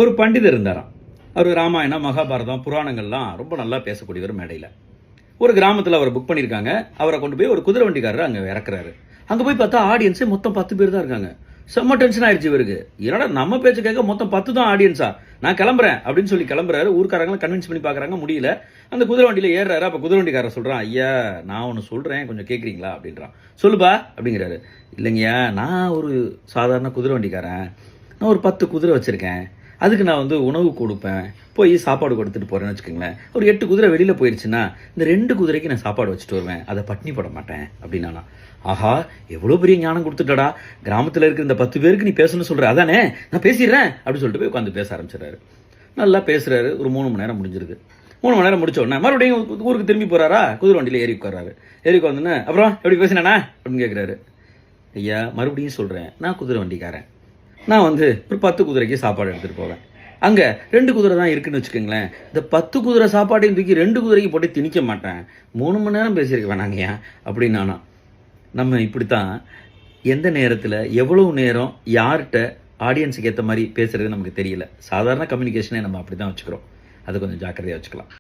ஒரு பண்டிதர் இருந்தாராம். அவர் ராமாயணம், மகாபாரதம், புராணங்கள்லாம் ரொம்ப நல்லா பேசக்கூடியவர் மேடையில். ஒரு கிராமத்தில் அவரை புக் பண்ணியிருக்காங்க. அவரை கொண்டு போய் ஒரு குதிரை வண்டிக்காரர் அங்கே இறக்குறாரு. அங்கே போய் பார்த்தா ஆடியன்ஸே மொத்தம் 10 பேர் தான் இருக்காங்க. செம்ம டென்ஷன் ஆயிடுச்சு இவருக்கு. என்னடா நம்ம பேச்சு கேட்க மொத்தம் 10 தான் ஆடியன்ஸா, நான் கிளம்புறேன் அப்படின்னு சொல்லி கிளம்புறாரு. ஊர்க்காரங்களும் கன்வின்ஸ் பண்ணி பார்க்குறாங்க, முடியல. அந்த குதிரை வண்டியில் ஏறுறாரு. அப்போ குதிரை வண்டிக்காரர் சொல்கிறான், ஐயா நான் ஒன்று சொல்கிறேன், கொஞ்சம் கேட்குறீங்களா அப்படின்றான். சொல்லுப்பா அப்படிங்கிறாரு. இல்லைங்கய்யா, நான் ஒரு சாதாரண குதிரை வண்டிக்காரன். நான் ஒரு 10 குதிரை வச்சுருக்கேன். அதுக்கு நான் உணவு கொடுப்பேன், போய் சாப்பாடு கொடுத்துட்டு போகிறேன்னு வச்சுக்கோங்களேன். ஒரு 8 குதிரை வெளியில் போயிடுச்சுன்னா இந்த 2 குதிரைக்கு நான் சாப்பாடு வச்சுட்டு வருவேன், அதை பட்னி போட மாட்டேன் அப்படின்னா. ஆஹா, எவ்வளோ பெரிய ஞானம் கொடுத்துட்டடா, கிராமத்தில் இருக்கிற இந்த 10 பேருக்கு நீ பேசணும்னு சொல்கிற, அதானே நான் பேசிடுறேன் அப்படின்னு சொல்லிட்டு போய் உட்காந்து பேச ஆரம்பிச்சிடறாரு. நல்லா பேசுகிறாரு. ஒரு 3 மணி நேரம் முடிஞ்சிருது. 3 மணி நேரம் முடிச்ச உடனே மறுபடியும் ஊருக்கு திரும்பி போகிறாரா, குதிரை வண்டியில் ஏறி உட்கார்றாரு. ஏறி உட்காந்துன்னு அப்புறம் எப்படி பேசினானா அப்படின்னு கேட்குறாரு. ஐயா மறுபடியும் சொல்கிறேன், நான் குதிரை வண்டிக்காரன். நான் ஒரு 10 குதிரைக்கு சாப்பாடு எடுத்துகிட்டு போவேன். அங்கே 2 குதிரை தான் இருக்குன்னு வச்சுக்கோங்களேன். இந்த 10 குதிரை சாப்பாடையும் தூக்கி 2 குதிரைக்கு போட்டு திணிக்க மாட்டேன். 3 மணி நேரம் பேசியிருக்க வேணாங்கய்யா அப்படின்னானா. நம்ம இப்படித்தான் எந்த நேரத்தில் எவ்வளவு நேரம் யார்கிட்ட ஆடியன்ஸுக்கு ஏற்ற மாதிரி பேசுறது நமக்கு தெரியல. சாதாரண கம்யூனிகேஷனே நம்ம அப்படி தான் வச்சுக்கிறோம். அதை கொஞ்சம் ஜாக்கிரதையாக வச்சுக்கலாம்.